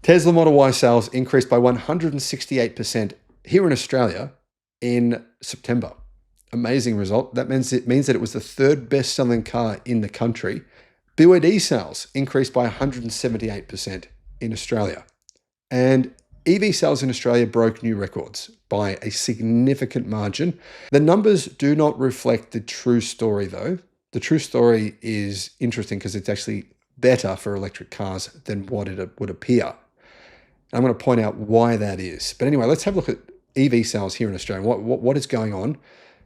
Tesla Model Y sales increased by 168% here in Australia in September. Amazing result. That means that it was the third best-selling car in the country. BYD sales increased by 178% in Australia. And EV sales in Australia broke new records by a significant margin. The numbers do not reflect the true story, though. The true story is interesting because it's actually better for electric cars than what it would appear. I'm going to point out why that is. But anyway, let's have a look at EV sales here in Australia. What is going on?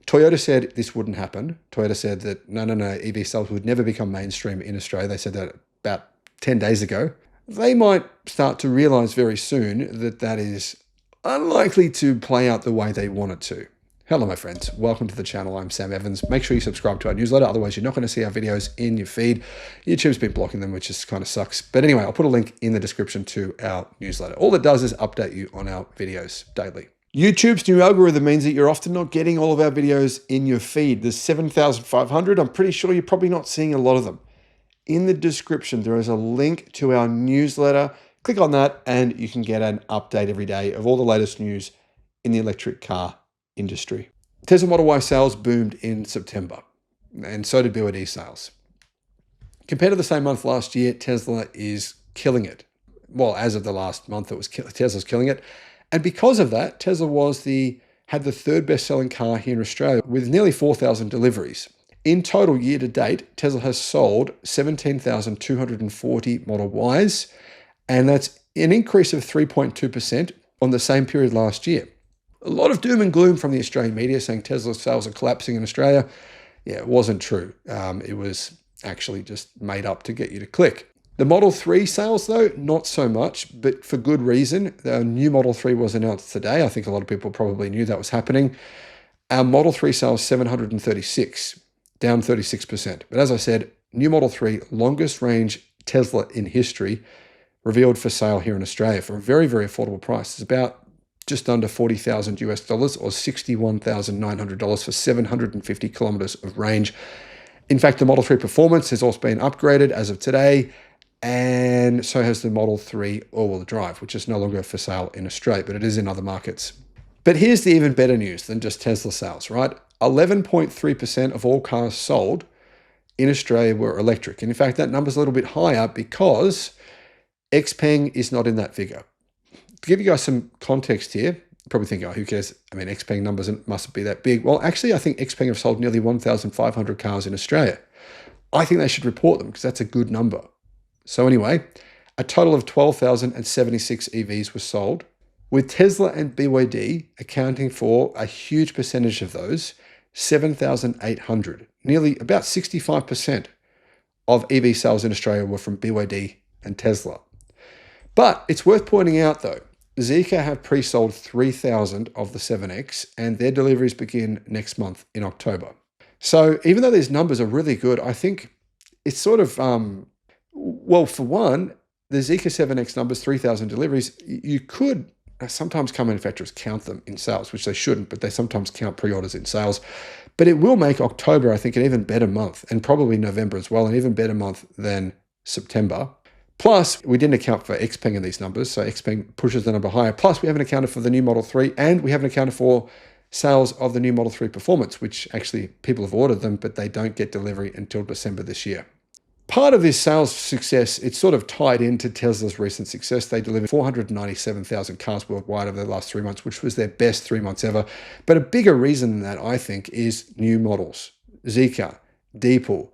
Toyota said this wouldn't happen. Toyota said that no, EV sales would never become mainstream in Australia. They said that about 10 days ago. They might start to realize very soon that that is unlikely to play out the way they want it to. Hello, my friends. Welcome to the channel. I'm Sam Evans. Make sure you subscribe to our newsletter. Otherwise, you're not going to see our videos in your feed. YouTube's been blocking them, which just kind of sucks. But anyway, I'll put a link in the description to our newsletter. All it does is update you on our videos daily. YouTube's new algorithm means that you're often not getting all of our videos in your feed. There's 7,500. I'm pretty sure you're probably not seeing a lot of them. In the description, there is a link to our newsletter. Click on that and you can get an update every day of all the latest news in the electric car industry. Tesla Model Y sales boomed in September, and so did BYD sales. Compared to the same month last year, Tesla is killing it. Well, as of the last month, Tesla's killing it. And because of that, Tesla had the third best-selling car here in Australia with nearly 4,000 deliveries. In total, year to date, Tesla has sold 17,240 Model Ys, and that's an increase of 3.2% on the same period last year. A lot of doom and gloom from the Australian media saying Tesla sales are collapsing in Australia. Yeah, it wasn't true. It was actually just made up to get you to click. The Model 3 sales, though, not so much, but for good reason. The new Model 3 was announced today. I think a lot of people probably knew that was happening. Our Model 3 sales 736, down 36%. But as I said, new Model 3, longest range Tesla in history, revealed for sale here in Australia for a very, very affordable price. It's about just under $40,000 US dollars or $61,900 for 750 kilometers of range. In fact, the Model 3 Performance has also been upgraded as of today, and so has the Model 3 all-wheel drive, which is no longer for sale in Australia, but it is in other markets. But here's the even better news than just Tesla sales, right? 11.3% of all cars sold in Australia were electric. And in fact, that number's a little bit higher because Xpeng is not in that figure. To give you guys some context here, you probably think, oh, who cares? I mean, Xpeng numbers mustn't be that big. Well, actually, I think Xpeng have sold nearly 1,500 cars in Australia. I think they should report them because that's a good number. So anyway, a total of 12,076 EVs were sold, with Tesla and BYD accounting for a huge percentage of those, 7,800. Nearly about 65% of EV sales in Australia were from BYD and Tesla. But it's worth pointing out, though, Zeekr have pre-sold 3,000 of the 7X, and their deliveries begin next month in October. So even though these numbers are really good, I think it's sort of, well, for one, the Zeekr 7X numbers, 3,000 deliveries, you could, sometimes car manufacturers count them in sales, which they shouldn't, but they sometimes count pre-orders in sales. But it will make October, I think, an even better month, and probably November as well, an even better month than September. Plus, we didn't account for Xpeng in these numbers, so Xpeng pushes the number higher. Plus, we haven't accounted for the new Model 3, and we haven't accounted for sales of the new Model 3 Performance, which actually people have ordered them, but they don't get delivery until December this year. Part of this sales success, it's sort of tied into Tesla's recent success. They delivered 497,000 cars worldwide over the last 3 months, which was their best 3 months ever. But a bigger reason than that, I think, is new models. Zeekr, Deepal,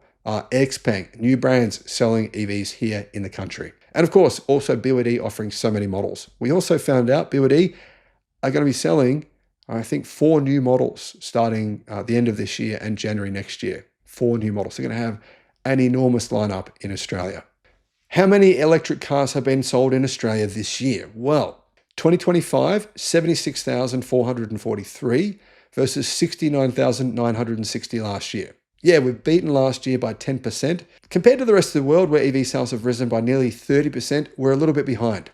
Xpeng, new brands selling EVs here in the country. And of course, also BYD offering so many models. We also found out BYD are going to be selling, I think, 4 new models starting the end of this year and January next year. 4 new models. They're going to have an enormous lineup in Australia. How many electric cars have been sold in Australia this year? Well, 2025, 76,443 versus 69,960 last year. Yeah, we've beaten last year by 10%. Compared to the rest of the world, where EV sales have risen by nearly 30%, we're a little bit behind.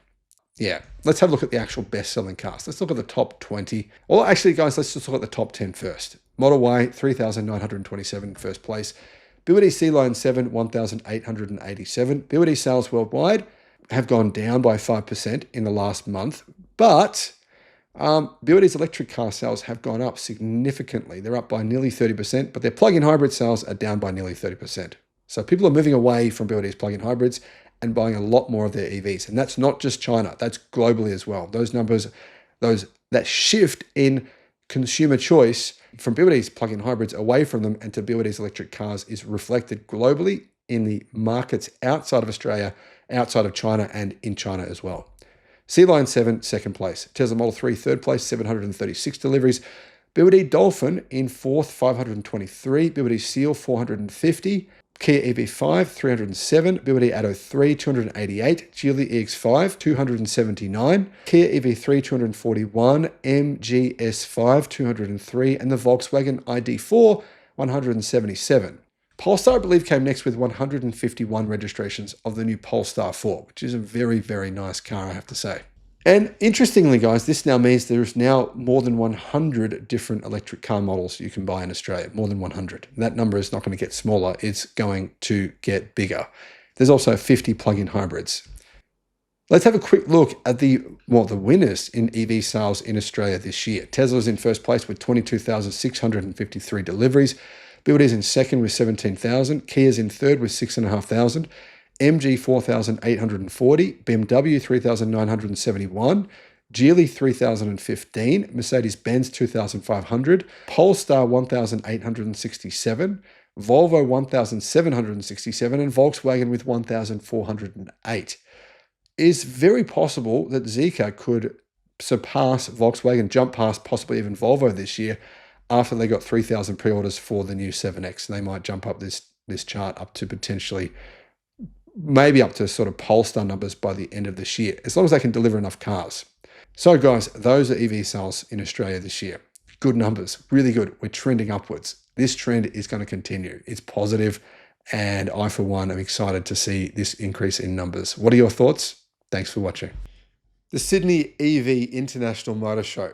Yeah, let's have a look at the actual best-selling cars. Let's look at the top 20. Well, actually, guys, let's just look at the top 10 first. Model Y, 3,927 first place. BYD C-Line 7, 1,887. BYD sales worldwide, have gone down by 5% in the last month, but BYD's electric car sales have gone up significantly. They're up by nearly 30%, but their plug-in hybrid sales are down by nearly 30%. So people are moving away from BYD's plug-in hybrids and buying a lot more of their EVs. And that's not just China, that's globally as well. Those numbers, that shift in consumer choice from BYD's plug-in hybrids away from them and to BYD's electric cars is reflected globally in the markets outside of Australia, outside of China, and in China as well. Sea Lion 7, second place. Tesla Model 3, third place, 736 deliveries. BYD Dolphin in fourth, 523. BYD Seal, 450. Kia EV5, 307. BYD Atto 3, 288. Geely EX5, 279. Kia EV3, 241. MGS5, 203. And the Volkswagen ID4, 177. Polestar, I believe, came next with 151 registrations of the new Polestar 4, which is a very, very nice car, I have to say. And interestingly, guys, this now means there's now more than 100 different electric car models you can buy in Australia, more than 100. That number is not going to get smaller, it's going to get bigger. There's also 50 plug-in hybrids. Let's have a quick look at the winners in EV sales in Australia this year. Tesla's in first place with 22,653 deliveries. BYD's in second with 17,000. Kia's in third with 6,500. MG 4,840. BMW 3,971. Geely 3,015. Mercedes-Benz 2,500. Polestar 1,867. Volvo 1,767. And Volkswagen with 1,408. It's very possible that Zeekr could surpass Volkswagen, jump past possibly even Volvo this year, after they got 3,000 pre-orders for the new 7X. They might jump up this chart up to potentially, maybe up to sort of Polestar numbers by the end of this year, as long as they can deliver enough cars. So guys, those are EV sales in Australia this year. Good numbers, really good. We're trending upwards. This trend is going to continue. It's positive, and I, for one, am excited to see this increase in numbers. What are your thoughts? Thanks for watching. The Sydney EV International Motor Show.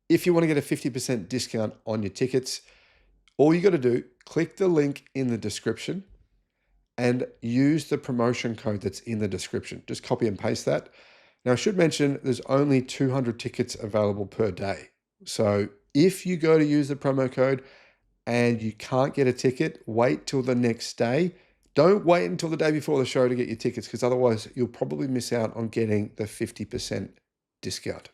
If you want to get a 50% discount on your tickets, all you got to do, click the link in the description and use the promotion code that's in the description. Just copy and paste that. Now, I should mention there's only 200 tickets available per day. So if you go to use the promo code and you can't get a ticket, wait till the next day. Don't wait until the day before the show to get your tickets, because otherwise you'll probably miss out on getting the 50% discount.